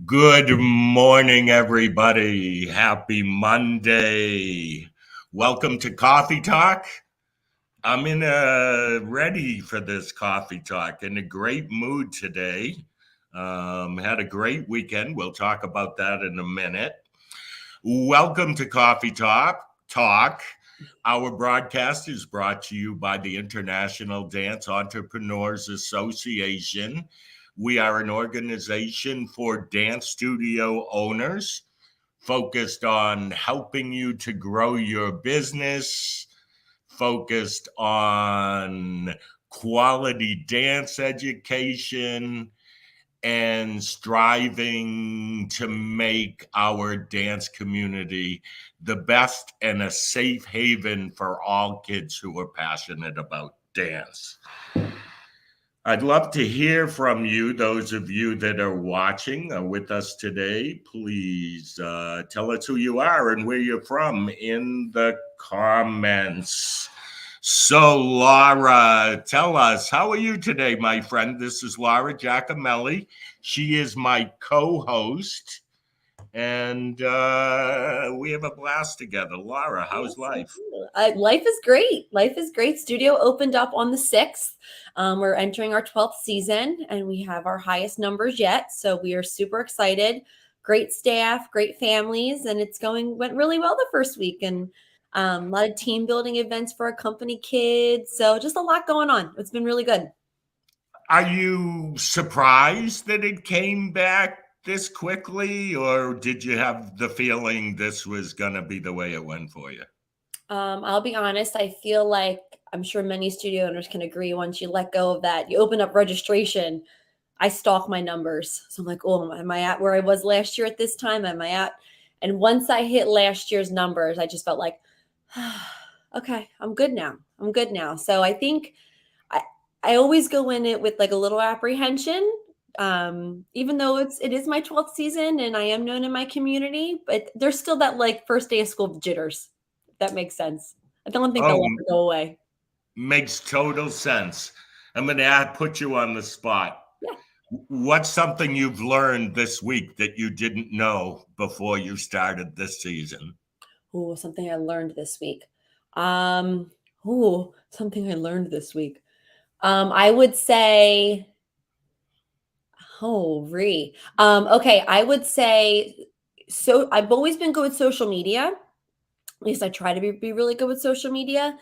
Good morning, everybody. Happy Monday. Welcome to Coffee Talk. I'm ready for this coffee talk, in a great mood today. Had a great weekend. We'll talk about that in a minute. Welcome to Coffee Talk. Our broadcast is brought to you by the International Dance Entrepreneurs Association. We are an organization for dance studio owners focused on helping you to grow your business, focused on quality dance education, and striving to make our dance community the best and a safe haven for all kids who are passionate about dance. I'd love to hear from you, those of you that are watching with us today. Please tell us who you are and where you're from in the comments. So, Laura, tell us, how are you today, my friend? This is Laura Giacomelli. She is my co-host, and we have a blast together. Laura, how's life? Life is great. Life is great. Studio opened up on the 6th. We're entering our 12th season, and we have our highest numbers yet. So we are super excited. Great staff, great families, and went really well the first week. And a lot of team building events for our company kids. So just a lot going on. It's been really good. Are you surprised that it came back this quickly, or did you have the feeling this was going to be the way it went for you? I'll be honest. I feel like I'm sure many studio owners can agree, once you let go of that, you open up registration, I stalk my numbers. So I'm like, oh, am I at where I was last year at this time? Am I at? And once I hit last year's numbers, I just felt like, okay, I'm good now. I'm good now. So I think I always go in it with like a little apprehension, even though it is my 12th season and I am known in my community, but there's still that like first day of school jitters. If that makes sense. I don't think they'll ever go away. Makes total sense. I'm going to put you on the spot. Yeah. What's something you've learned this week that you didn't know before you started this season? Oh, something I learned this week. Something I learned this week. I would say, Rhee. Okay, I would say, so I've always been good with social media. At least I try to be really good with social media.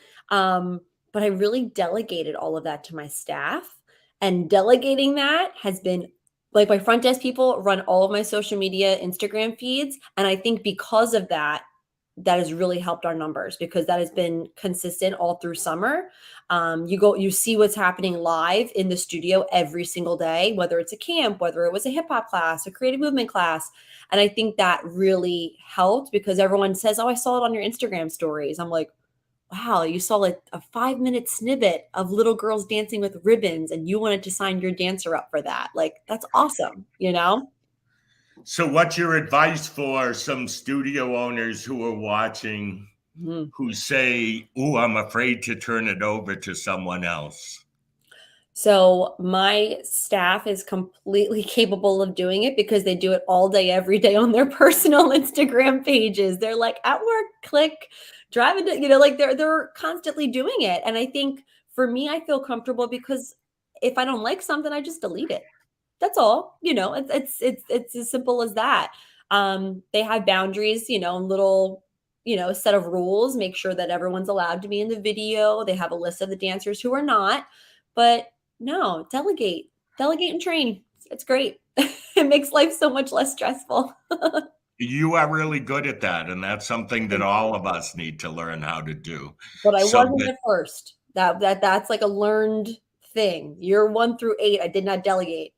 But I really delegated all of that to my staff. And delegating that has been like, my front desk people run all of my social media Instagram feeds. And I think because of that, that has really helped our numbers, because that has been consistent all through summer. You see what's happening live in the studio every single day, whether it's a camp, whether it was a hip hop class, a creative movement class. And I think that really helped, because everyone says, oh, I saw it on your Instagram stories. I'm like, wow, you saw like a 5-minute snippet of little girls dancing with ribbons and you wanted to sign your dancer up for that. Like, that's awesome, you know? So what's your advice for some studio owners who are watching, who say, oh, I'm afraid to turn it over to someone else? So my staff is completely capable of doing it, because they do it all day, every day on their personal Instagram pages. They're like at work, click, driving to, like they're constantly doing it. And I think for me, I feel comfortable, because if I don't like something, I just delete it. That's all. It's as simple as that. They have boundaries, little, set of rules, make sure that everyone's allowed to be in the video. They have a list of the dancers who are not, but no, delegate and train. It's great. It makes life so much less stressful. You are really good at that, and that's something that all of us need to learn how to do. But I wasn't at first. That's like a learned thing. Year 1 through 8, I did not delegate.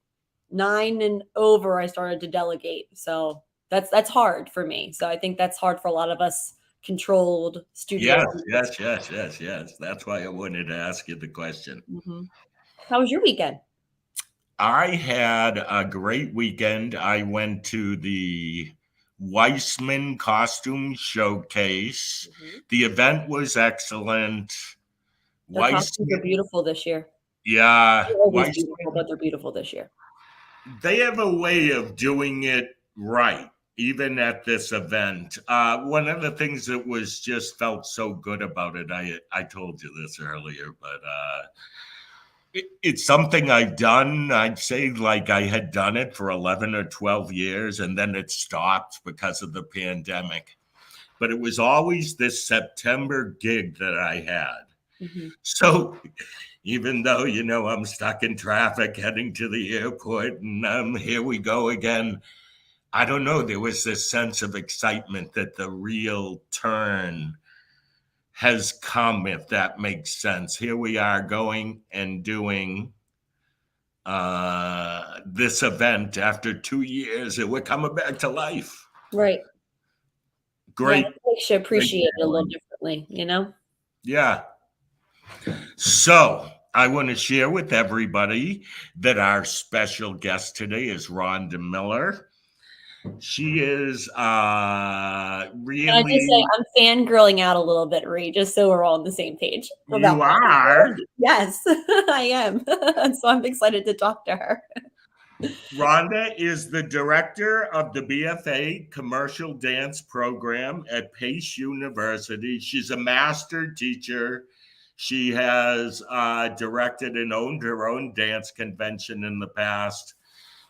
9 and over, I started to delegate. So that's hard for me. So I think that's hard for a lot of us controlled studio. Yes. That's why I wanted to ask you the question. Mm-hmm. How was your weekend? I had a great weekend. I went to the Weissman Costume Showcase. Mm-hmm. The event was excellent. The costumes are beautiful this year. Yeah. They're always beautiful, but they're beautiful this year. They have a way of doing it Right. Even at this event, one of the things that was just felt so good about it, I told you this earlier, but it's something I've done. I'd say like I had done it for 11 or 12 years, and then it stopped because of the pandemic. But it was always this September gig that I had. Mhm. So even though, I'm stuck in traffic heading to the airport and here we go again, I don't know. There was this sense of excitement that the real turn has come, if that makes sense. Here we are going and doing this event after 2 years, and we're coming back to life. Right. Yeah, Great, it makes you great appreciate it a little feeling. differently, you know? Yeah. So I want to share with everybody that our special guest today is Rhonda Miller. She is Can I just say really, I'm fangirling out a little bit, Rhee, just so we're all on the same page about you that. are. Yes, I am. So I'm excited to talk to her. Rhonda is the director of the BFA Commercial Dance Program at Pace University. She's a master teacher. She has directed and owned her own dance convention in the past.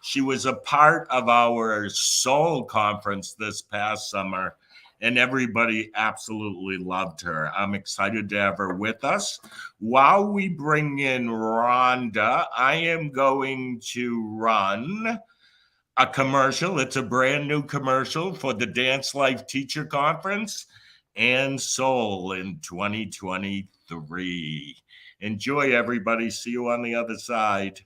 She was a part of our Soul conference this past summer, and everybody absolutely loved her. I'm excited to have her with us. While we bring in Rhonda, I am going to run a commercial. It's a brand new commercial for the Dance Life Teacher Conference and Soul in 2023. Enjoy, everybody. See you on the other side.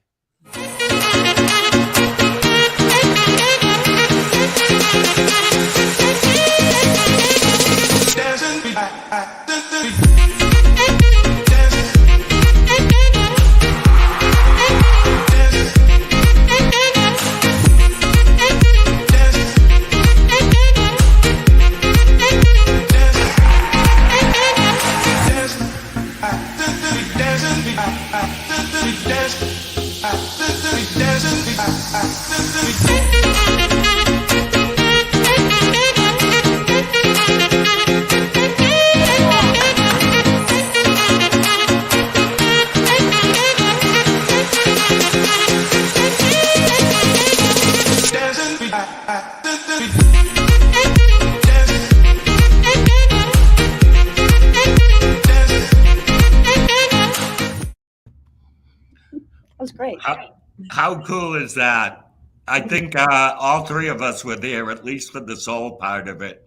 Was great. How cool is that? I think all three of us were there, at least for the soul part of it.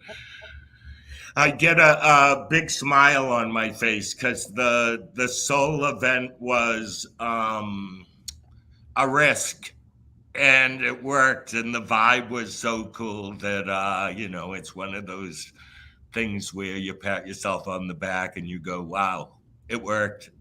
I get a big smile on my face because the soul event was a risk, and it worked, and the vibe was so cool that it's one of those things where you pat yourself on the back and you go, "Wow, it worked."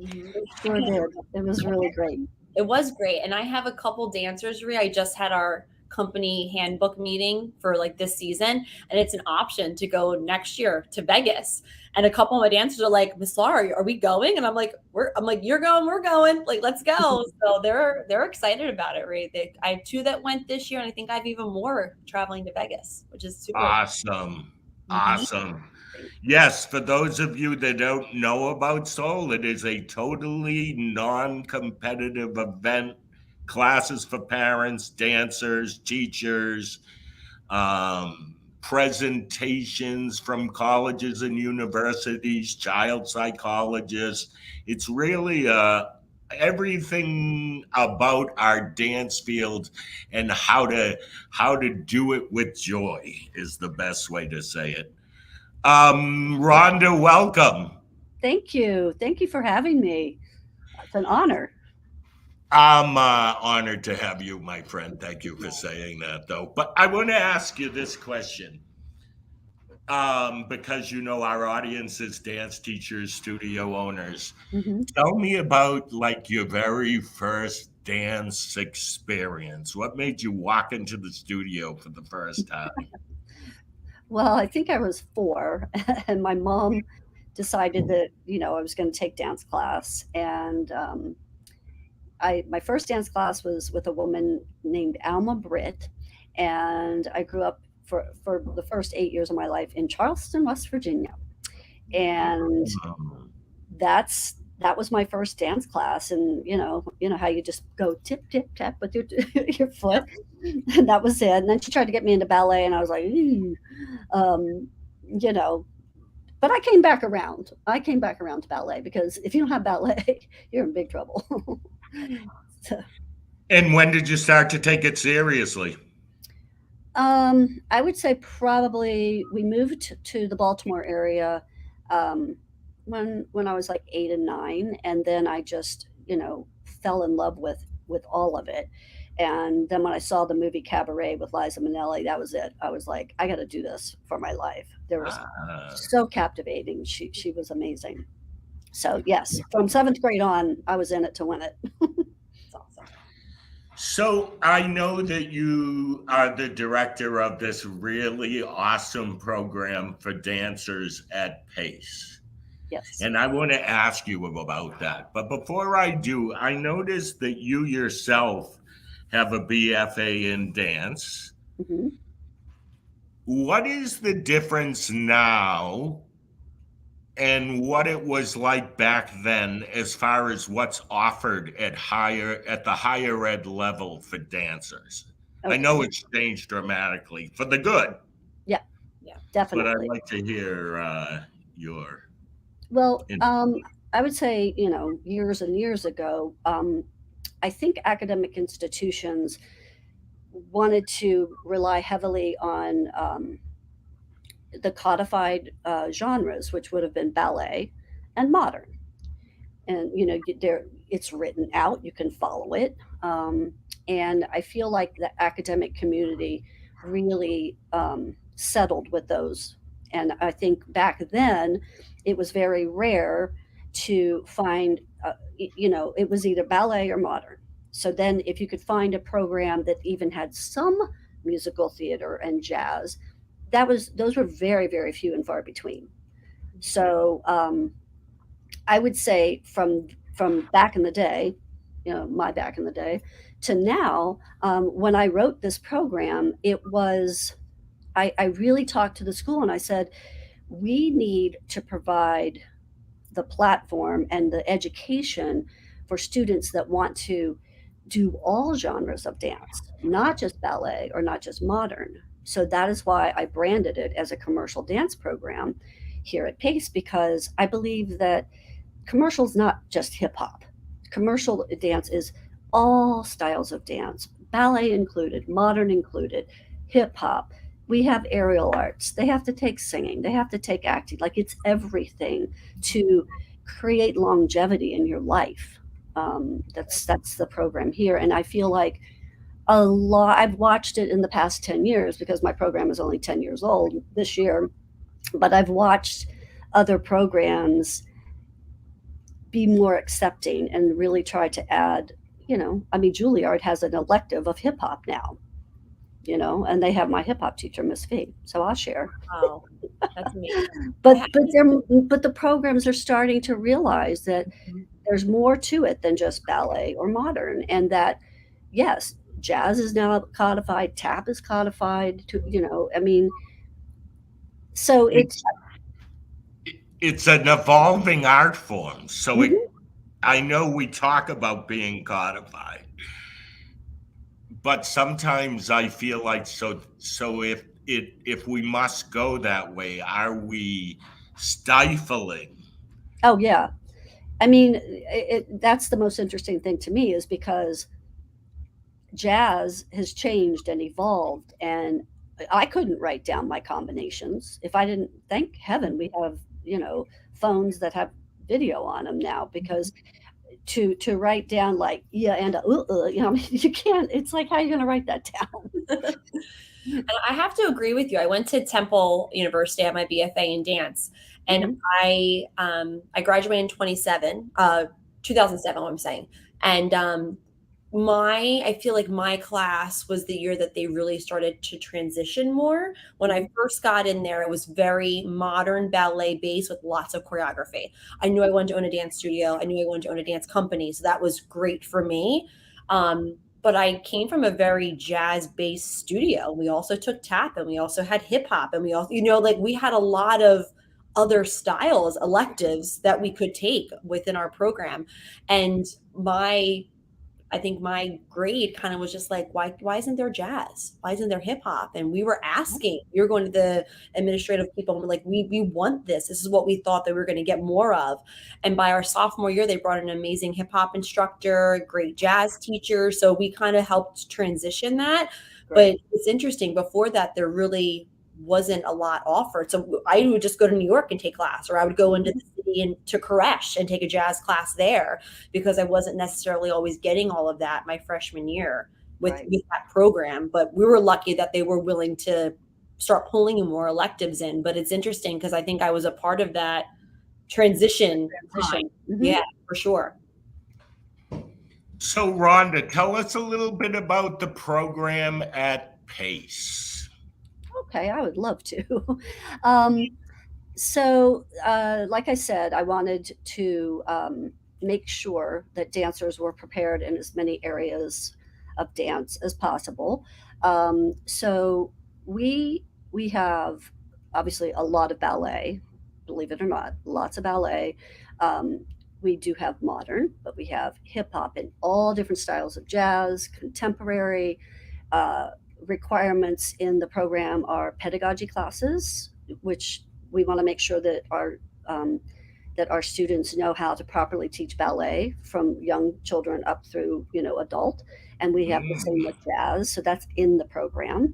It sure did. It was really great. It was great. And I have a couple dancers, Rhee. I just had our company handbook meeting for like this season, and it's an option to go next year to Vegas. And a couple of my dancers are like, Miss Laura, are we going? And I'm like, you're going, we're going. Like, let's go. So they're excited about it, Rhee. I have two that went this year, and I think I have even more traveling to Vegas, which is super Awesome. Mhm. Awesome. Yes, for those of you that don't know about Soul, it is a totally non-competitive event. Classes for parents, dancers, teachers, presentations from colleges and universities, child psychologists. It's really everything about our dance field and how to do it with joy is the best way to say it. Rhonda, welcome. Thank you. Thank you for having me. It's an honor. I'm honored to have you, my friend. Thank you for saying that, though. But I want to ask you this question because our audience is dance teachers, studio owners. hmm Tell me about like your very first dance experience. What made you walk into the studio for the first time? Well, I think I was 4, and my mom decided that I was going to take dance class, and my first dance class was with a woman named Alma Britt, And I grew up for the first 8 years of my life in Charleston, West Virginia. And that was my first dance class. And you know how you just go tip tip tap with your your foot, and that was it. And then she tried to get me into ballet, and I was like, "Ooh." You know, but I came back around. I came back around to ballet, because if you don't have ballet, you're in big trouble. So, And when did you start to take it seriously? I would say probably we moved to the Baltimore area um, when I was like 8 and 9, and then I just fell in love with all of it. And then when I saw the movie Cabaret with Liza Minnelli, that was it. I was like, I got to do this for my life. There was Ah. so captivating. She was amazing. So yes, from seventh grade on, I was in it to win it. It's awesome. So I know that you are the director of this really awesome program for dancers at Pace. Yes. And I want to ask you about that. But before I do, I noticed that you yourself have a BFA in dance. Hmm. What is the difference now and what it was like back then as far as what's offered at the higher ed level for dancers? I Okay. know it's changed dramatically for the good, Yeah, Yeah. but I'd definitely. like to hear your Well, input. I would say, years and years ago, I think academic institutions wanted to rely heavily on the codified genres, which would have been ballet and modern. And there, it's written out, you can follow it. And I feel like the academic community really settled with those. And I think back then it was very rare to find it was either ballet or modern. So then if you could find a program that even had some musical theater and jazz, those were very, very few and far between. So I would say from back in the day, my back in the day, to now, when I wrote this program, it was I really talked to the school and I said, we need to provide the platform and the education for students that want to do all genres of dance, not just ballet or not just modern. So that is why I branded it as a commercial dance program here at Pace, because I believe that commercial is not just hip hop. Commercial dance is all styles of dance, ballet included, modern included, hip hop. We have aerial arts. They have to take singing. They have to take acting. Like, it's everything to create longevity in your life. That's the program here, and I feel like a lot. I've watched it in the past 10 years, because my program is only 10 years old this year, but I've watched other programs be more accepting and really try to add, I mean, Juilliard has an elective of hip hop now, and they have my hip hop teacher, Miss V. So I'll share. Oh, that's amazing. But the programs are starting to realize that Mhm. there's more to it than just ballet or modern, and that yes, jazz is now codified, tap is codified. I mean, so it's. It's it's an evolving art form. So Mhm. I know we talk about being codified, but sometimes I feel like so if we must go that way, are we stifling? Oh yeah, I mean, that's the most interesting thing to me, is because jazz has changed and evolved, and I couldn't write down my combinations if I didn't. Thank heaven we have phones that have video on them now, because to write down like yeah and you can't. It's like, how are you going to write that down? And I have to agree with you. I went to Temple University at my BFA in dance, and Mhm. I graduated in 2007. What I'm saying, and I feel like my class was the year that they really started to transition more. When I Mhm. first got in there, it was very modern ballet based with lots of choreography. I knew I wanted to own a dance studio. I knew I wanted to own a dance company, so that was great for me. but I came from a very jazz based studio. We also took tap, and we also had hip hop, and we also, like we had a lot of other styles, electives that we could take within our program. And I think my grade kind of was just like, why isn't there jazz? Why isn't there hip hop? And we were asking, we were going to the administrative people, and we're like, we want this. This is what we thought that we were going to get more of. And by our sophomore year, they brought an amazing hip hop instructor, great jazz teacher. So we kind of helped transition that. Great. But it's interesting. Before that, there really wasn't a lot offered. So I would just go to New York and take class, or I would go into the city and to Koresh and take a jazz class there, because I wasn't necessarily always getting all of that my freshman year with that program. But we were lucky that they were willing to start pulling more electives in. But it's interesting because I think I was a part of that transition. Mm-hmm. Yeah, for sure. So, Rhonda, tell us a little bit about the program at Pace. Okay, I would love to. So, like I said, I wanted to make sure that dancers were prepared in as many areas of dance as possible. So we have obviously a lot of ballet, believe it or not, lots of ballet. We do have modern, but we have hip hop and all different styles of jazz, contemporary. Requirements in the program are pedagogy classes, which we want to make sure that our students know how to properly teach ballet from young children up through adult, and we have the same with jazz, so that's in the program.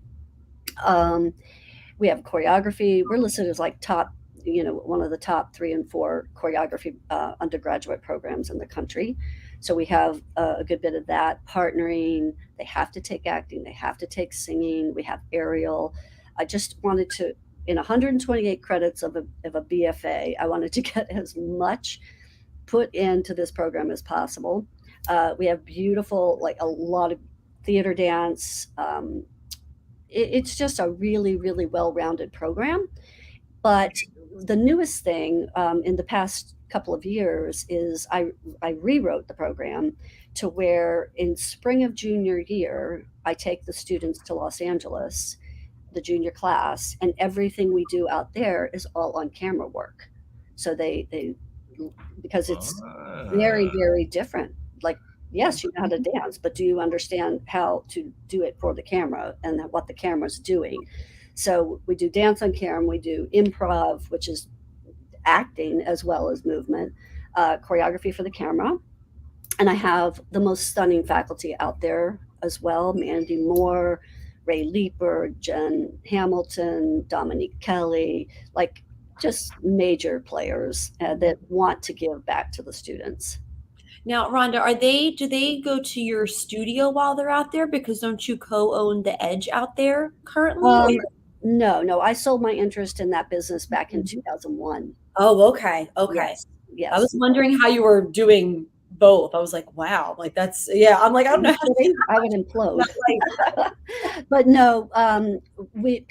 We have choreography. We're listed as like top, one of the top 3 and 4 choreography undergraduate programs in the country. So we have a good bit of that. Partnering, they have to take acting, they have to take singing. We have aerial. I just wanted to, in 128 credits of a BFA, I wanted to get as much put into this program as possible. We have beautiful, like a lot of theater dance. It's just a really, really well-rounded program. But the newest thing in the past couple of years is I rewrote the program to where in spring of junior year, I take the students to Los Angeles, the junior class, and everything we do out there is all on camera work. So they because it's very, very different. Like, yes, you know how to dance, but do you understand how to do it for the camera and what the camera's doing? So we do dance on camera, we do improv, which is acting as well as movement, choreography for the camera. And I have the most stunning faculty out there as well: Mandy Moore, Ray Leeper, Jen Hamilton, Dominique Kelly, like just major players that want to give back to the students. Now, Rhonda, do they go to your studio while they're out there? Because don't you co-own the Edge out there currently? No, I sold my interest in that business back in 2001. Oh, okay. Yes. I was wondering how you were doing both. I was like, wow, like that's, yeah. I'm like, I don't know how to I would implode. But no, we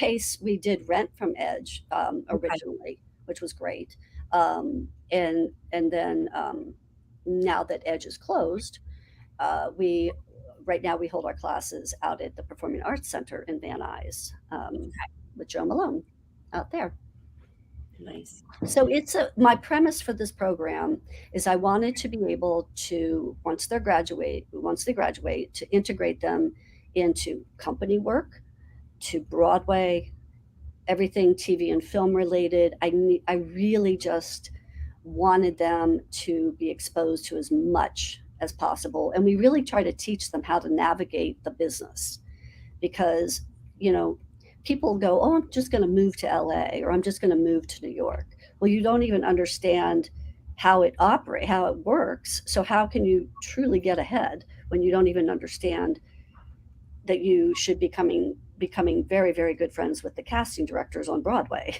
did rent from Edge originally, which was great. And then now that Edge is closed, right now we hold our classes out at the Performing Arts Center in Van Nuys with Joe Malone out there. Nice. So my premise for this program is I wanted to be able to, once they graduate, to integrate them into company work, to Broadway, everything TV and film related. I really just wanted them to be exposed to as much as possible. And we really try to teach them how to navigate the business, because, people go, oh, I'm just going to move to LA, or I'm just going to move to New York. Well, you don't even understand how it operates, how it works. So how can you truly get ahead when you don't even understand that you should be becoming very, very good friends with the casting directors on Broadway?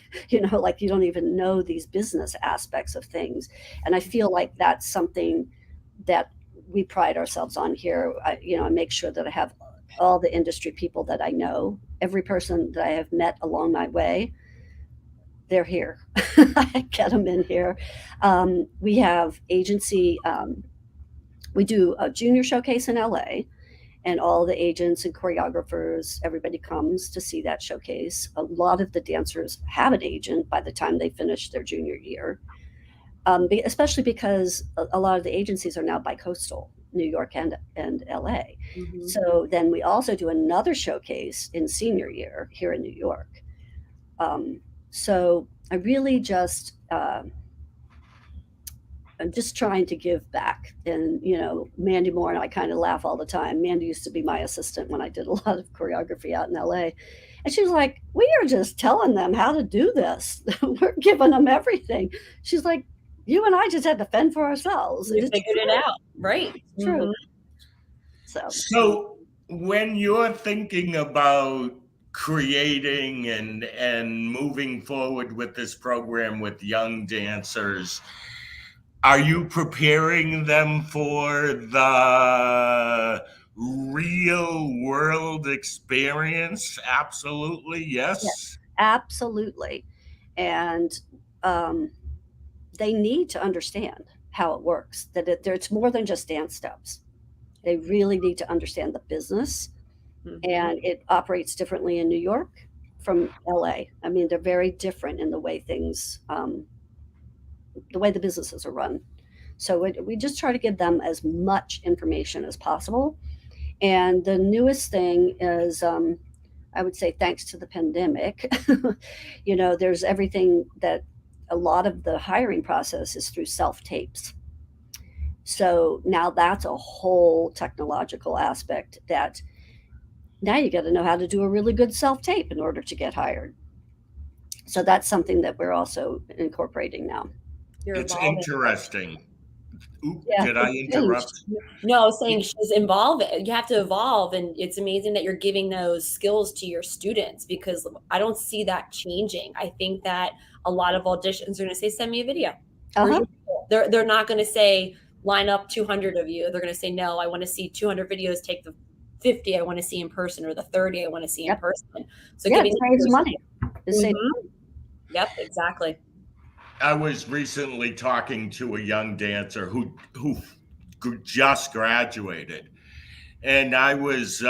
Like you don't even know these business aspects of things. And I feel like that's something that we pride ourselves on here. I make sure that I have all the industry people that I know, every person that I have met along my way, they're here. I get them in here. We have agency. We do a junior showcase in LA, and all the agents and choreographers, everybody comes to see that showcase. A lot of the dancers have an agent by the time they finish their junior year, especially because a lot of the agencies are now bi-coastal, New York and LA. Mhm. So then we also do another showcase in senior year here in New York. So I really just I'm just trying to give back. And, Mandy Moore and I kind of laugh all the time. Mandy used to be my assistant when I did a lot of choreography out in LA. And she was like, we are just telling them how to do this. We're giving them everything. She's like, you and I just had to fend for ourselves. You figured it out, right? It's true. Mhm. So when you're thinking about creating and moving forward with this program with young dancers, are you preparing them for the real world experience? Absolutely, yes. Absolutely. And they need to understand how it works, that it's more than just dance steps. They really need to understand the business, and it operates differently in New York from LA. I mean, they're very different in the way things, the way the businesses are run. So we just try to give them as much information as possible. And the newest thing is, I would say, thanks to the pandemic, there's everything that a lot of the hiring process is through self tapes. So now that's a whole technological aspect that now you got to know how to do a really good self tape in order to get hired. So that's something that we're also incorporating now. It's interesting. Did I it's interrupt? changed. No, I was saying she's evolving. You have to evolve, and it's amazing that you're giving those skills to your students, because I don't see that changing. I think that a lot of auditions are going to say, "Send me a video." They're not going to say, "Line up 200 of you." They're going to say, "No, I want to see 200 videos. Take the 50 I want to see in person, or the 30 I want to see in person." So it saves money. Yep, exactly. I was recently talking to a young dancer who just graduated, and I was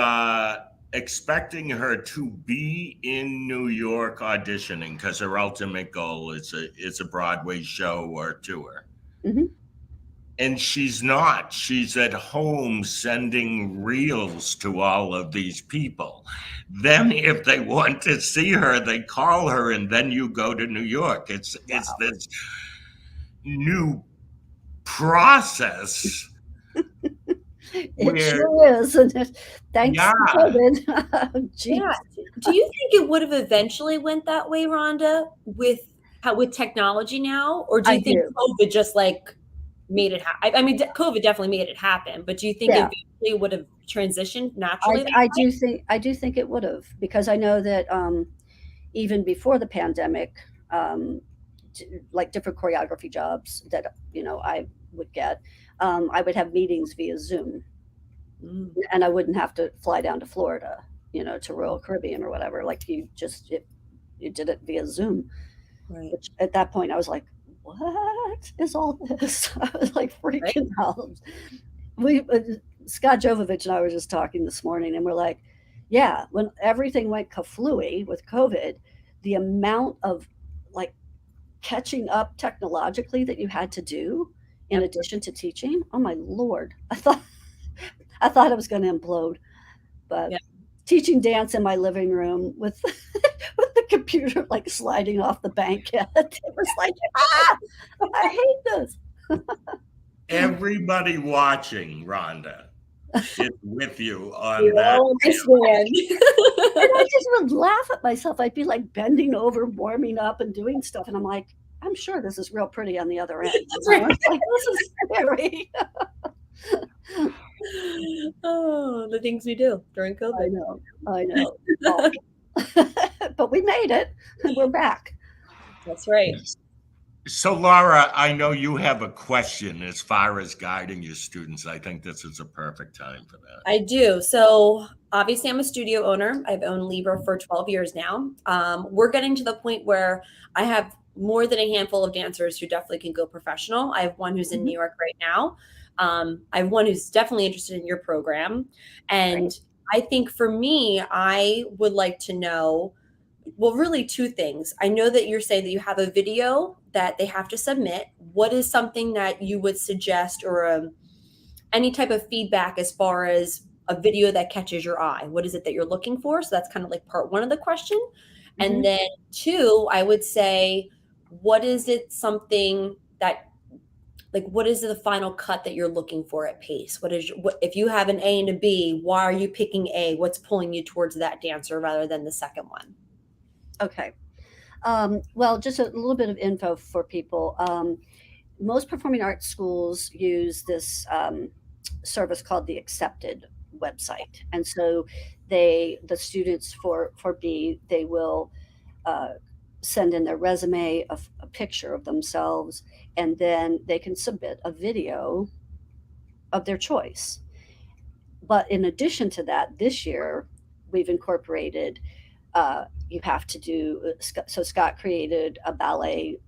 expecting her to be in New York auditioning because her ultimate goal is a Broadway show or tour. Mhm. And she's not. She's at home sending reels to all of these people. Then, if they want to see her, they call her, and then you go to New York. It's this new process. It sure is, and thanks to COVID. Yeah. Do you think it would have eventually went that way, Rhonda, with technology now, or do you think COVID just made it happen? I mean, COVID definitely made it happen, but do you think eventually would have transitioned naturally? I do think it would have, because I know that even before the pandemic, like different choreography jobs that I would get, I would have meetings via Zoom, and I wouldn't have to fly down to Florida, to Royal Caribbean or whatever. Like you did it via Zoom. Right. Which at that point I was like, what is all this? I was like freaking out. Scott Jovovich and I were just talking this morning, and we're like, yeah, when everything went kaflooey with COVID, the amount of catching up technologically that you had to do in addition to teaching, oh my Lord, I thought I was going to implode. But teaching dance in my living room with the computer sliding off the banquette, it was like, I hate this. Everybody watching, Rhonda, is with you on that. And I just would laugh at myself. I'd be bending over, warming up, and doing stuff, and I'm like, I'm sure this is real pretty on the other end. This is scary. Oh, the things we do during COVID. I know. But we made it, and we're back. That's right. So, Laura, I know you have a question as far as guiding your students. I think this is a perfect time for that. I do. So, obviously, I'm a studio owner. I've owned Libra for 12 years now. We're getting to the point where I have more than a handful of dancers who definitely can go professional. I have one who's in New York right now. I have one who's definitely interested in your program. And I think for me, I would like to know, well, really two things. I know that you're saying that you have a video that they have to submit. What is something that you would suggest, or any type of feedback as far as a video that catches your eye? What is it that you're looking for? So that's kind of like part one of the question. And then two, I would say, what is it something that, like, what is the final cut that you're looking for at Pace? What if you have an A and a B, why are you picking A? What's pulling you towards that dancer rather than the second one? Okay. Well, just a little bit of info for people. Most performing arts schools use this service called the Accepted website, and so the students for B, they will send in their resume, a picture of themselves, and then they can submit a video of their choice. But in addition to that, this year we've incorporated, you have to do, so Scott created a ballet,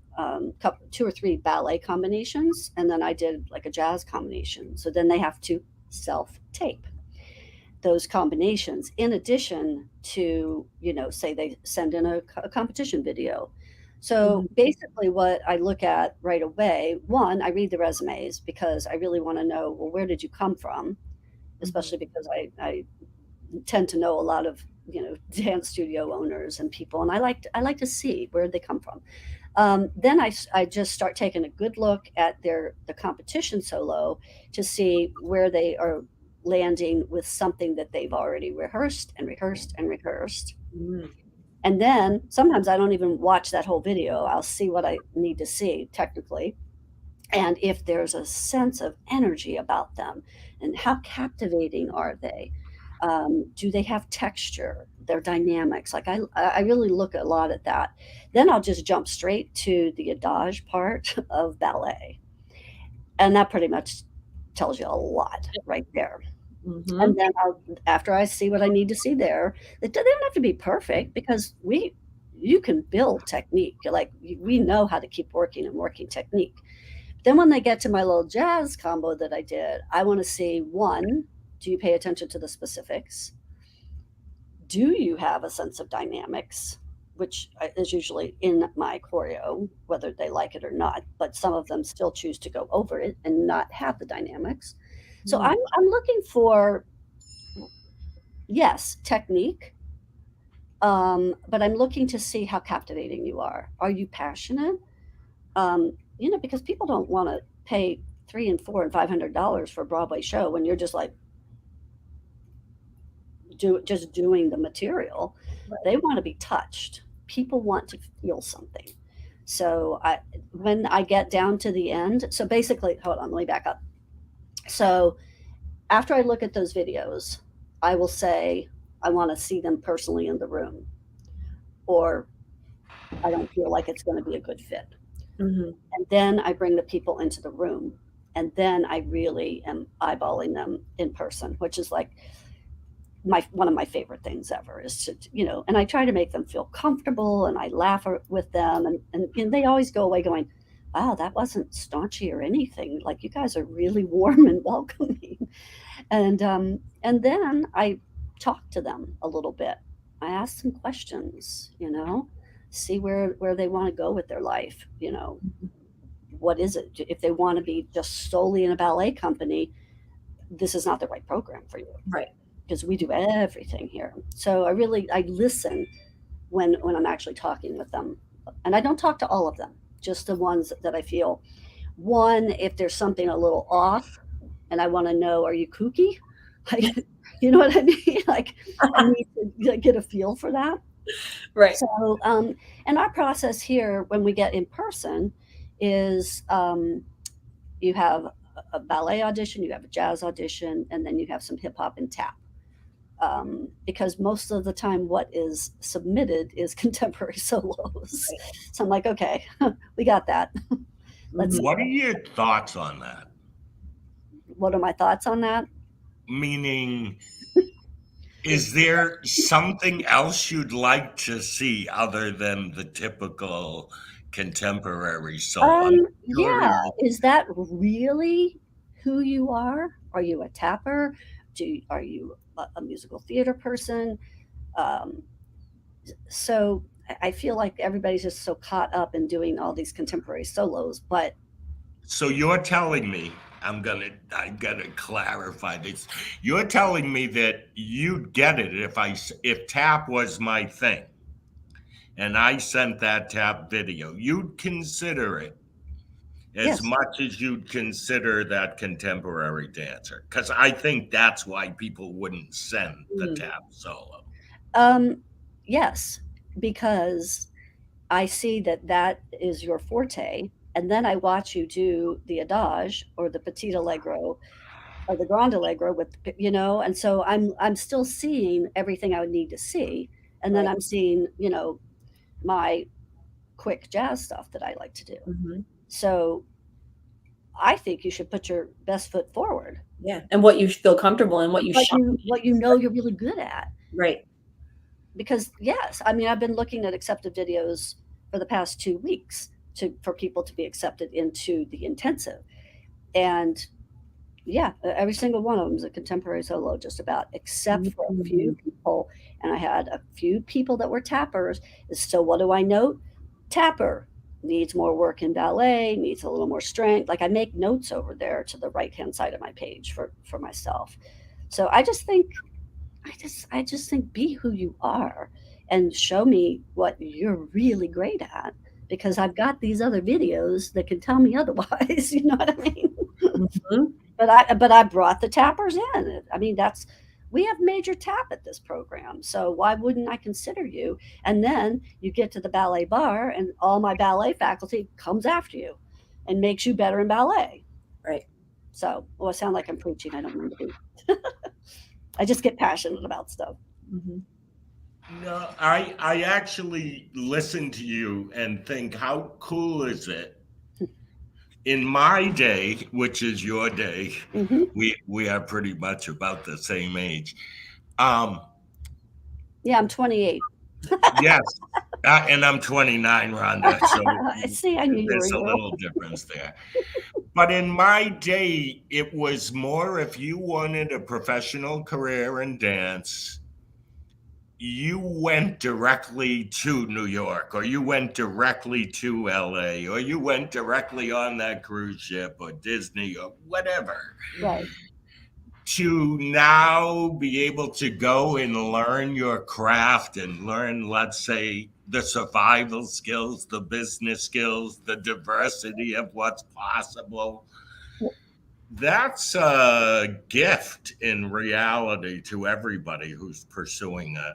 two or three ballet combinations, and then I did like a jazz combination. So then they have to self tape those combinations in addition to, say they send in a competition video. So basically, what I look at right away, one, I read the resumes because I really want to know, well, where did you come from? Especially because I tend to know a lot of dance studio owners and people, and I like to see where they come from. Then I just start taking a good look at the competition solo to see where they are landing with something that they've already rehearsed and rehearsed and rehearsed. And then sometimes I don't even watch that whole video. I'll see what I need to see technically. And if there's a sense of energy about them, and how captivating are they? Do they have texture? Their dynamics? Like I really look a lot at that. Then I'll just jump straight to the adage part of ballet, and that pretty much tells you a lot right there. And then after I see what I need to see there, they don't have to be perfect because you can build technique. Like we know how to keep working and working technique. Then when they get to my little jazz combo that I did, I want to see, one, do you pay attention to the specifics? Do you have a sense of dynamics, which is usually in my choreo, whether they like it or not, but some of them still choose to go over it and not have the dynamics. So I'm looking for, yes, technique, but I'm looking to see how captivating you are. Are you passionate? Because people don't want to pay $300 and $400 and $500 for a Broadway show when you're just like just doing the material. Right. They want to be touched. People want to feel something. So when I get down to the end, so basically, hold on, let me back up. So after I look at those videos, I will say, I want to see them personally in the room, or I don't feel like it's going to be a good fit. And then I bring the people into the room, and then I really am eyeballing them in person, which is like one of my favorite things ever, is to, and I try to make them feel comfortable, and I laugh with them, and they always go away going, wow, that wasn't staunchy or anything. Like, you guys are really warm and welcoming. And then I talk to them a little bit. I ask them questions, see where they want to go with their life. What is it? If they want to be just solely in a ballet company, this is not the right program for you. Right. Because we do everything here. So I listen when I'm actually talking with them. And I don't talk to all of them, just the ones that I feel. One, if there's something a little off and I want to know, are you kooky? Like, you know what I mean? Like, I need to get a feel for that. Right. So, and our process here when we get in person is you have a ballet audition, you have a jazz audition, and then you have some hip hop and tap. Because most of the time what is submitted is contemporary solos. Right. So I'm like, okay, we got that. What are your thoughts on that? What are my thoughts on that? Meaning, is there something else you'd like to see other than the typical contemporary solo? Yeah. Is that really who you are. Are you a tapper? Are you a musical theater person? Um, so I feel like everybody's just so caught up in doing all these contemporary solos, but So you're telling me, I gotta clarify this. You're telling me that you'd get it if tap was my thing and I sent that tap video, you'd consider it as yes. much as you'd consider that contemporary dancer. Because I think that's why people wouldn't send the Mm. tap solo. Yes, because I see that that is your forte, and then I watch you do the adage or the petit allegro or the grand allegro with, and so I'm still seeing everything I would need to see, and then Right. I'm seeing, my quick jazz stuff that I like to do. Mhm. So I think you should put your best foot forward. Yeah, and what you feel comfortable in, what you shine What you know you're really good at. right. Because yes, I mean I've been looking at accepted videos for the past 2 weeks for people to be accepted into the intensive. And yeah, every single one of them is a contemporary solo, just about, except for a few Mhm. people. And I had a few people that were tappers. So what do I note? Tapper needs more work in ballet, needs a little more strength. Like I make notes over there to the right hand side of my page for myself. So I just think be who you are and show me what you're really great at, because I've got these other videos that can tell me otherwise. You know what I mean? Mhm. But I brought the tappers in. I mean, we have major tap at this program, so why wouldn't I consider you? And then you get to the ballet bar, and all my ballet faculty comes after you and makes you better in ballet. Right. So, I sound like I'm preaching. I don't mean to be. I just get passionate about stuff. Mhm. No, I actually listen to you and think, how cool is it? In my day, which is your day, Hmm. we are pretty much about the same age. Um, Yeah, I'm 28. yes, and I'm 29, Rhonda. So I see. I knew you were there's a a girl. little difference there. But in my day, it was more if you wanted a professional career in dance, you went directly to New York, or you went directly to LA, or you went directly on that cruise ship or Disney or whatever. Right. To now be able to go and learn your craft and learn, let's say, the survival skills, the business skills, the diversity of what's possible, that's a gift in reality to everybody who's pursuing a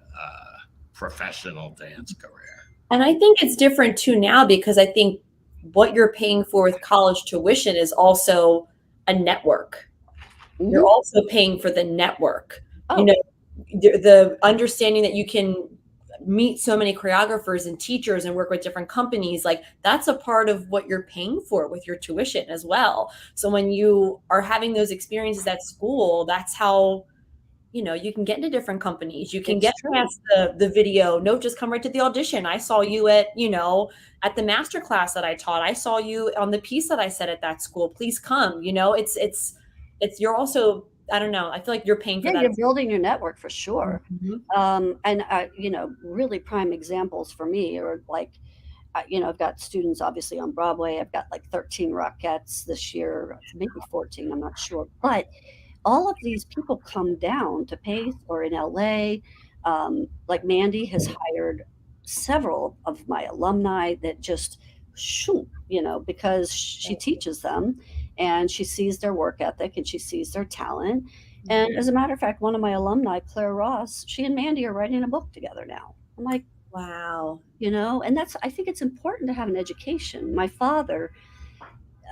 professional dance career. And I think it's different too now, because I think what you're paying for with college tuition is also a network. You're Hmm. also paying for the network. You Oh, know, the understanding that you can meet so many choreographers and teachers and work with different companies, like that's a part of what you're paying for with your tuition as well. So when you are having those experiences at school, that's how you can get into different companies. You can it's get true. past the video. No, just come right to the audition. I saw you at the master class that I taught. I saw you on the piece that I said at that school. Please come. It's you're also, I don't know. I feel like you're paying for Yeah, that. you're building your network for sure. Mhm. And really prime examples for me are like, I've got students obviously on Broadway. I've got like 13 Rockettes this year, maybe 14, I'm not sure. But all of these people come down to Pace or in LA. Like Mandy has hired several of my alumni that just shoot, because she teaches them and she sees their work ethic and she sees their talent. And as a matter of fact, one of my alumni, Claire Ross, she and Mandy are writing a book together now. I'm like, Wow. and I think it's important to have an education. My father,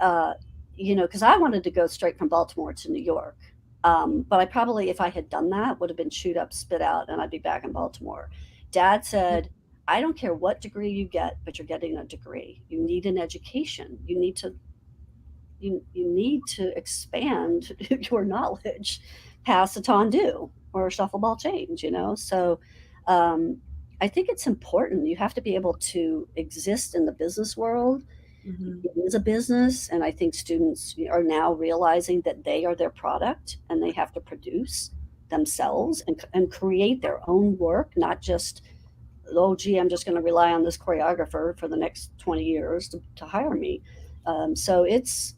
because I wanted to go straight from Baltimore to New York. But I probably, if I had done that, would have been chewed up, spit out, and I'd be back in Baltimore. Dad said, I don't care what degree you get, but you're getting a degree. You need an education. You need to expand your knowledge past a tendu or a shuffleball change. So I think it's important. You have to be able to exist in the business world Mhm. It is a business, and I think students are now realizing that they are their product and they have to produce themselves and create their own work, not just, oh, gee, I'm just going to rely on this choreographer for the next 20 years to hire me. So it's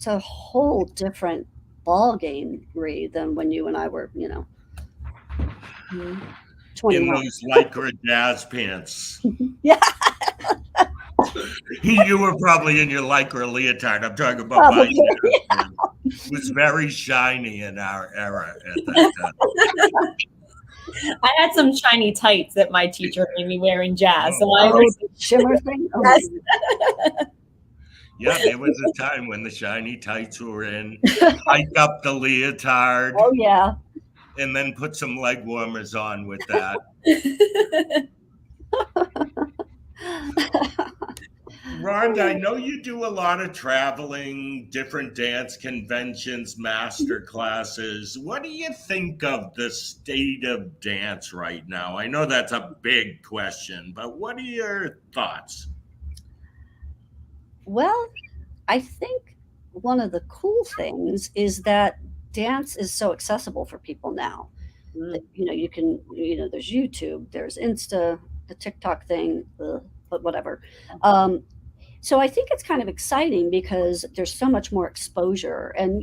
a whole different ball game, Rhee, than when you and I were, Mhm. In 21. those lycra jazz pants. Yeah, You were probably in your lycra leotard. I'm talking about my probably. jazz pants. It was very shiny in our era at that time. I had some shiny tights that my teacher made me wear in jazz. So I Oh, was, the shimmer thing. Oh my yes. Yeah, there was a time when the shiny tights were in. Hike up the leotard Oh yeah. and then put some leg warmers on with that. Rhonda, I know you do a lot of traveling, different dance conventions, master classes. What do you think of the state of dance right now? I know that's a big question, but what are your thoughts? Well, I think one of the cool things is that dance is so accessible for people now. That, Mm. you can, there's YouTube, there's Insta, the TikTok thing, but whatever. Um, so I think it's kind of exciting because there's so much more exposure, and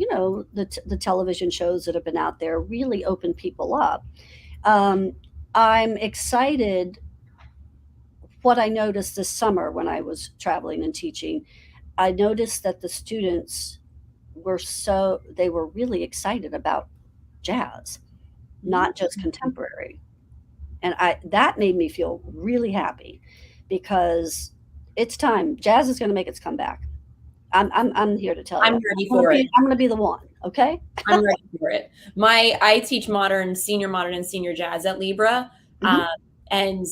the television shows that have been out there really open people up. Um, I'm excited. What I noticed this summer when I was traveling and teaching, I noticed that the students they were really excited about jazz, not just contemporary. And that made me feel really happy because it's time. Jazz is going to make its comeback. I'm here to tell you. I'm ready for it. I'm going to be the one. Okay. I'm ready for it. I teach modern, and senior jazz at Libra. Mhm. And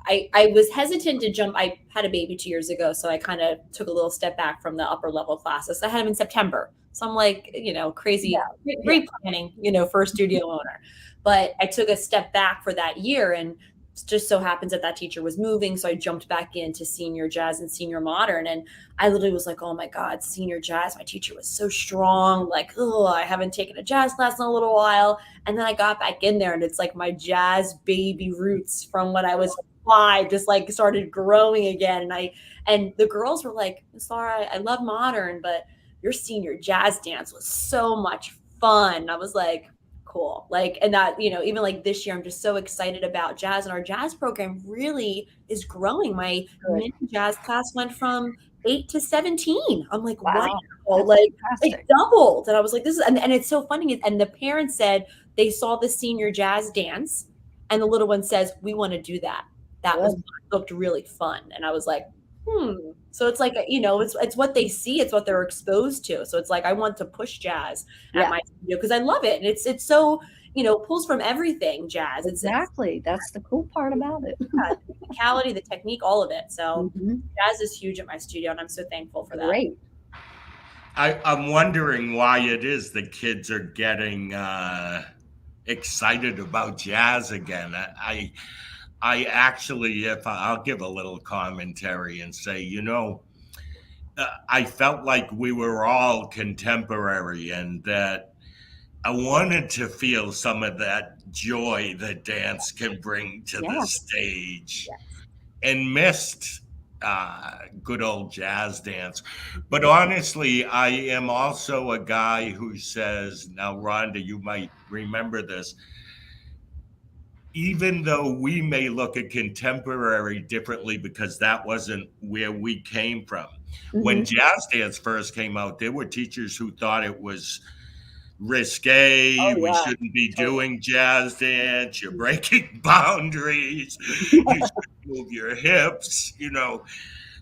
I was hesitant to jump. I had a baby 2 years ago, so I kind of took a little step back from the upper level classes. I had him in September. So I'm like, crazy, Yeah. great planning, for a studio owner. But I took a step back for that year, and just so happens that teacher was moving. So I jumped back into senior jazz and senior modern. And I literally was like, oh my God, senior jazz. My teacher was so strong. Like, oh, I haven't taken a jazz class in a little while. And then I got back in there, and it's like my jazz baby roots from when I was 5 just like started growing again. And the girls were like, Miss Laura, I love modern, but your senior jazz dance was so much fun. I was like, cool. Like, and that, even like this year, I'm just so excited about jazz, and our jazz program really is growing. My Good. mini jazz class went from 8 to 17. I'm like, wow, That's like fantastic. it doubled. And I was like, this is, and it's so funny. And the parents said they saw the senior jazz dance, and the little one says, we want to do that. That was, looked really fun. And I was like, So it's like, it's what they see, it's what they're exposed to. So it's like, I want to push jazz at my studio because I love it. And it's so, pulls from everything, jazz. Exactly. That's the cool part about it. The musicality, the technique, all of it. So Mhm. jazz is huge at my studio, and I'm so thankful for that. Great. I'm wondering why it is the kids are getting excited about jazz again. I actually, if I'll give a little commentary and say, I felt like we were all contemporary, and that I wanted to feel some of that joy that dance can bring to the stage, and missed good old jazz dance. But honestly, I am also a guy who says, now, Rhonda, you might remember this, even though we may look at contemporary differently because that wasn't where we came from. When jazz dance first came out, there were teachers who thought it was risque. We shouldn't be doing jazz dance. You're breaking boundaries. You should move your hips,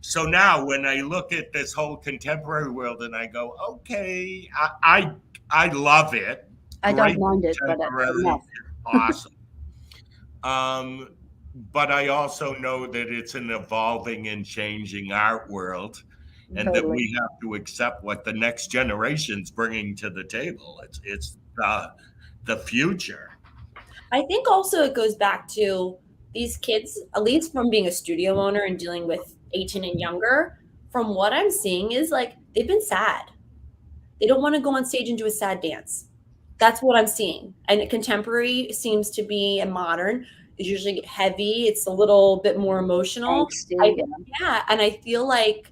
So now when I look at this whole contemporary world and I go, okay, I love it. I don't mind it, but Contemporary, enough. awesome. But I also know that it's an evolving and changing art world, and that we have to accept what the next generation's bringing to the table. It's the future. I think also it goes back to these kids, at least from being a studio owner and dealing with 18 and younger, from what I'm seeing is like they've been sad. They don't want to go on stage and do a sad dance. That's what I'm seeing. And contemporary seems to be, and modern is usually heavy. It's a little bit more emotional. Angsty, Yeah. And I feel like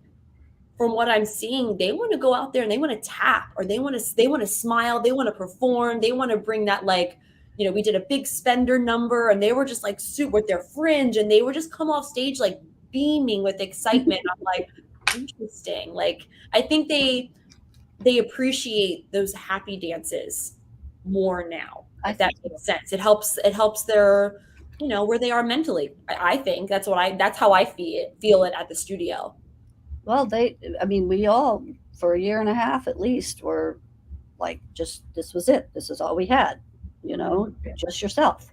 from what I'm seeing, they want to go out there and they want to tap, or they want to smile, they want to perform, they want to bring that, like, we did a big spender number and they were just like suit with their fringe and they were just come off stage like beaming with excitement. I'm like, interesting. Like, I think they appreciate those happy dances more now. If that makes sense. It helps their, where they are mentally. I think that's how I feel it at the studio. Well, we all, for a year and a half at least, were like, just, this was it. This is all we had, just yourself.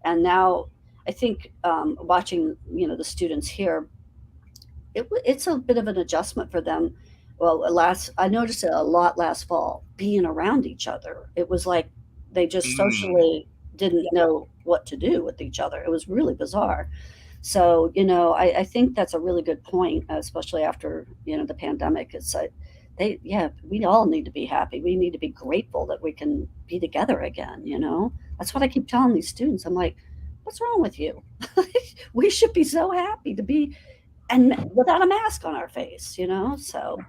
And now I think watching, the students here, it's a bit of an adjustment for them. Well, I noticed it a lot last fall, being around each other. It was like they just socially didn't know what to do with each other. It was really bizarre. So, I think that's a really good point, especially after, the pandemic. It's like, we all need to be happy. We need to be grateful that we can be together again, That's what I keep telling these students. I'm like, what's wrong with you? We should be so happy to be, and without a mask on our face, so.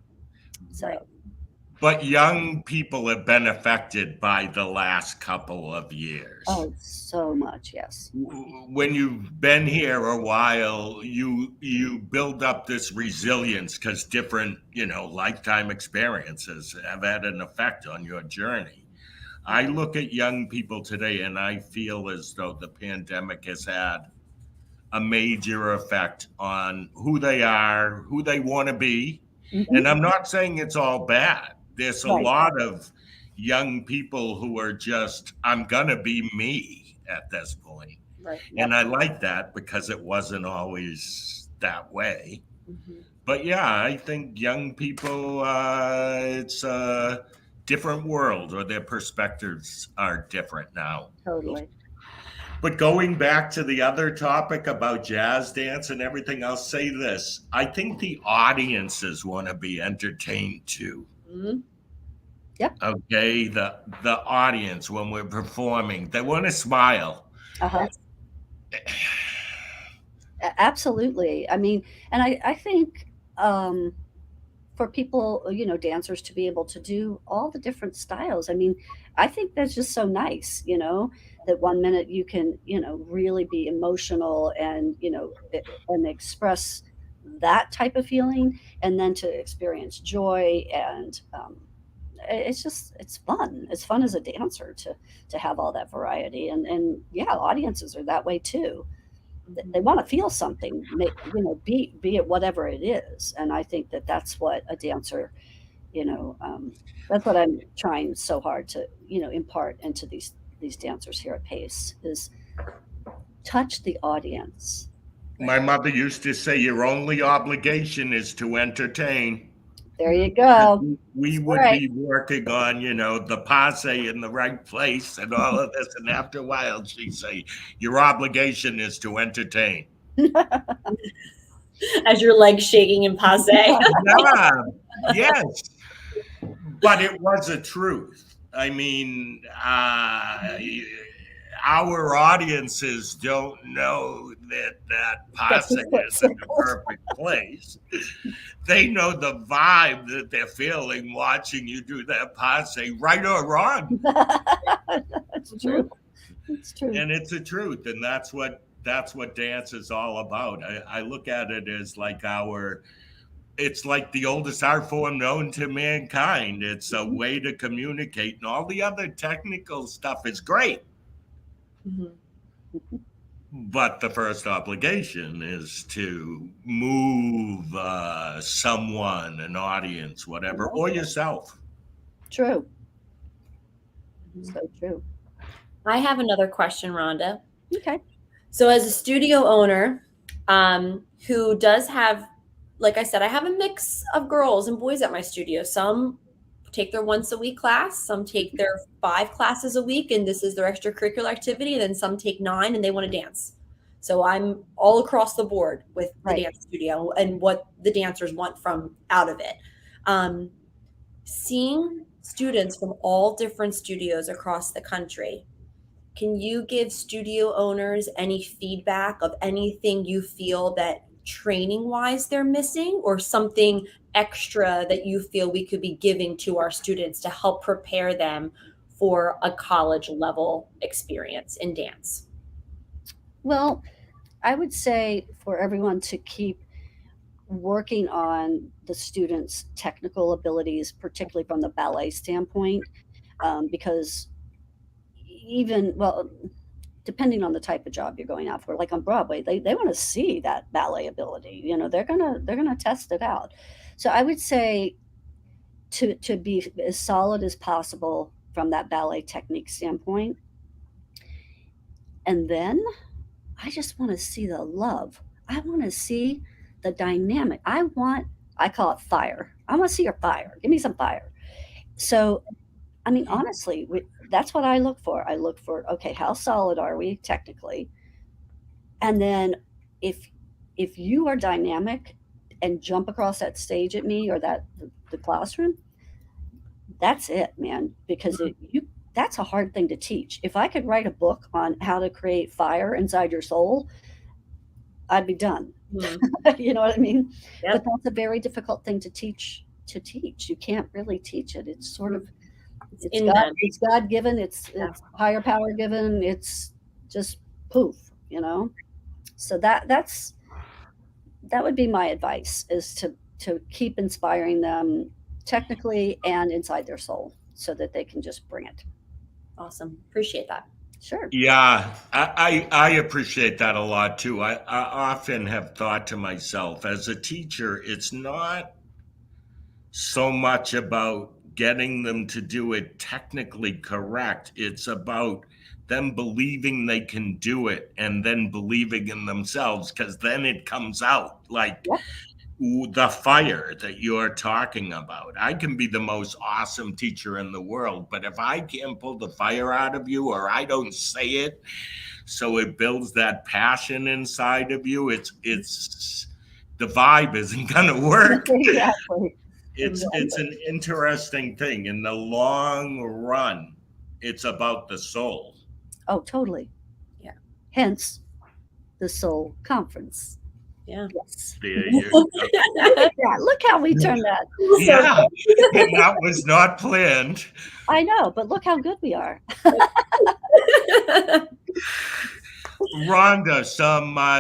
But young people have been affected by the last couple of years. Oh, so much, yes. When you've been here a while, you build up this resilience because different, lifetime experiences have had an effect on your journey. I look at young people today and I feel as though the pandemic has had a major effect on who they are, who they want to be. Mm-hmm. And I'm not saying it's all bad. There's a lot of young people who are just, I'm going to be me at this point. Right. And I like that because it wasn't always that way. Mm-hmm. But yeah, I think young people, it's a different world, or their perspectives are different now. Totally. But going back to the other topic about jazz dance and everything, I'll say this. I think the audiences want to be entertained too. Mm-hmm. Yep. Okay, the audience, when we're performing, they want to smile. Uh-huh. Absolutely. And I think for people, dancers to be able to do all the different styles. I think that's just so nice, that one minute you can, really be emotional and, and express that type of feeling, and then to experience joy. And it's fun. It's fun as a dancer to have all that variety. And yeah, audiences are that way too. They want to feel something, be it whatever it is. And I think that's what a dancer, that's what I'm trying so hard to, impart into these dancers here at Pace, is touch the audience. My mother used to say, your only obligation is to entertain. There you go. We would be working on, the passe in the right place and all of this. And after a while, she'd say, your obligation is to entertain. As your legs shaking in passe. Yeah, yes. But it was a truth. Our audiences don't know that passe is in the perfect place. They know the vibe that they're feeling watching you do that passe, right or wrong. That's true. It's true. And it's a truth. And that's what dance is all about. I look at it as like it's like the oldest art form known to mankind. It's a way to communicate, and all the other technical stuff is great. Mm-hmm. But the first obligation is to move someone, an audience, whatever, or yourself. True. So true. I have another question, Rhonda. Okay. So as a studio owner who does have, like I said, I have a mix of girls and boys at my studio. Some take their once a week class, some take their 5 classes a week, and this is their extracurricular activity. And then some take 9 and they want to dance. So I'm all across the board with the Right. dance studio and what the dancers want from out of it. Seeing students from all different studios across the country, can you give studio owners any feedback of anything you feel that training wise they're missing, or something extra that you feel we could be giving to our students to help prepare them for a college level experience in dance? Well, I would say for everyone to keep working on the students' technical abilities, particularly from the ballet standpoint, because depending on the type of job you're going out for, like on Broadway, they want to see that ballet ability. They're gonna test it out. So I would say to be as solid as possible from that ballet technique standpoint, and then I just want to see the love. I want to see the dynamic. I call it fire. I want to see your fire. Give me some fire. So, I mean, honestly, that's what I look for. I look for, okay, how solid are we technically? And then if if you are dynamic and jump across that stage at me or the classroom, that's it, man. Because that's a hard thing to teach. If I could write a book on how to create fire inside your soul, I'd be done. You know what I mean? Yep. But that's a very difficult thing to teach. You can't really teach it. It's sort of it's God given. It's higher power given. It's just poof. So that would be my advice, is to keep inspiring them technically and inside their soul, so that they can just bring it. Awesome. Appreciate that. Sure. Yeah, I appreciate that a lot too. I often have thought to myself, as a teacher, it's not so much about getting them to do it technically correct. It's about them believing they can do it and then believing in themselves, because then it comes out like the fire that you're talking about. I can be the most awesome teacher in the world, but if I can't pull the fire out of you, or I don't say it so it builds that passion inside of you, it's the vibe isn't gonna work. Exactly. It's an interesting thing. In the long run, it's about the soul. Oh, totally. Yeah. Hence the Soul Conference. Yeah. Yes. There you go. Yeah, look how we turned that. Yeah, and that was not planned. I know, but look how good we are. Rhonda,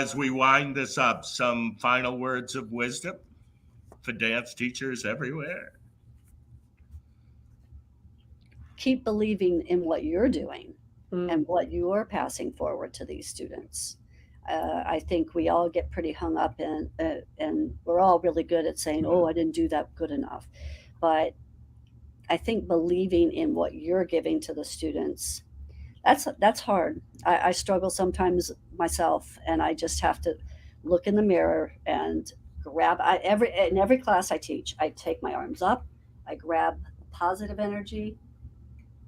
as we wind this up, some final words of wisdom for dance teachers everywhere. Keep believing in what you're doing and what you're passing forward to these students. I think we all get pretty hung up in, and we're all really good at saying, "Oh, I didn't do that good enough." But I think believing in what you're giving to the students, that's hard. I struggle sometimes myself, and I just have to look in the mirror and grab. In every class I teach, I take my arms up, I grab positive energy,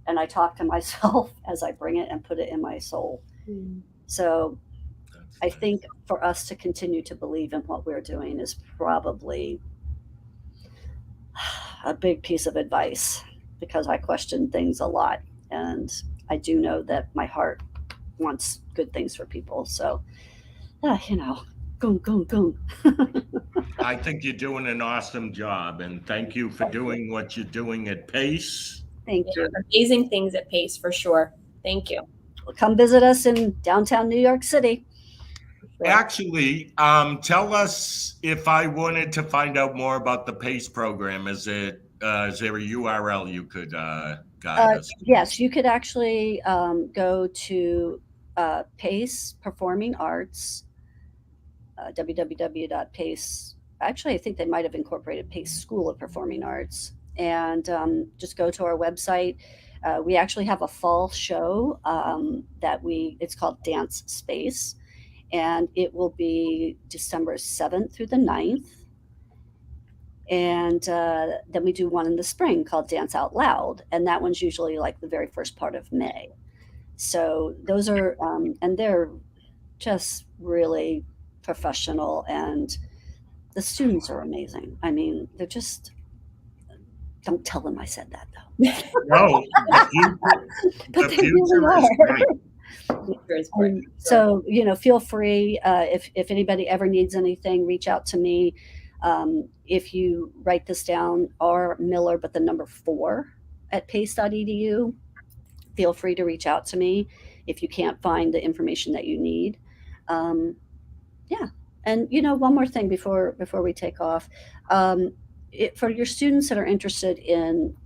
and I talk to myself as I bring it and put it in my soul. So I think for us to continue to believe in what we're doing is probably a big piece of advice, because I question things a lot, and I do know that my heart wants good things for people. So, goon, goon, goon. I think you're doing an awesome job, and thank you for doing what you're doing at Pace. Thank you. Amazing things at Pace, for sure. Thank you. Well, come visit us in downtown New York City. Sure. Actually, tell us, if I wanted to find out more about the PACE program, is there a URL you could guide us? Yes, you could actually go to PACE Performing Arts, www.pace. Actually, I think they might have incorporated PACE School of Performing Arts, and just go to our website. We actually have a fall show it's called Dance Space, and it will be December 7th through the 9th. And then we do one in the spring called Dance Out Loud, and that one's usually like the very first part of May. So those are, and they're just really professional, and the students are amazing. I mean, they're just, don't tell them I said that though. No, But the they really future is are. bright. And so, feel free, if anybody ever needs anything, reach out to me. If you write this down, R Miller, but the number 4 at pace.edu, feel free to reach out to me if you can't find the information that you need. Yeah. And, one more thing before we take off. For your students that are interested in,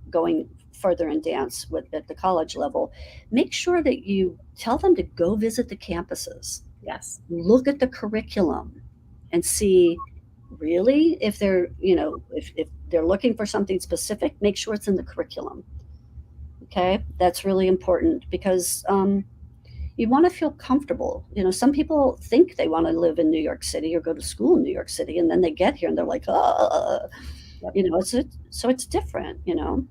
going further in dance at the college level, make sure that you tell them to go visit the campuses. Yes. Look at the curriculum and see really if they're, if they're looking for something specific, make sure it's in the curriculum. Okay. That's really important because, you want to feel comfortable. Some people think they want to live in New York City or go to school in New York City, and then they get here and they're like, so it's different, and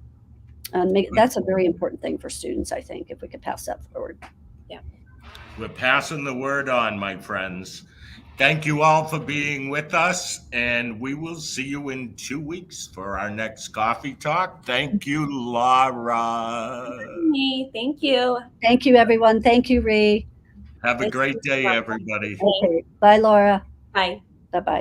that's a very important thing for students, I think, if we could pass that forward. Yeah. We're passing the word on, my friends. Thank you all for being with us, and we will see you in 2 weeks for our next coffee talk. Thank you, Laura. Thank you. Thank you, everyone. Thank you, Rhee. Have a great day, everybody. Okay. Bye, Laura. Bye. Bye-bye.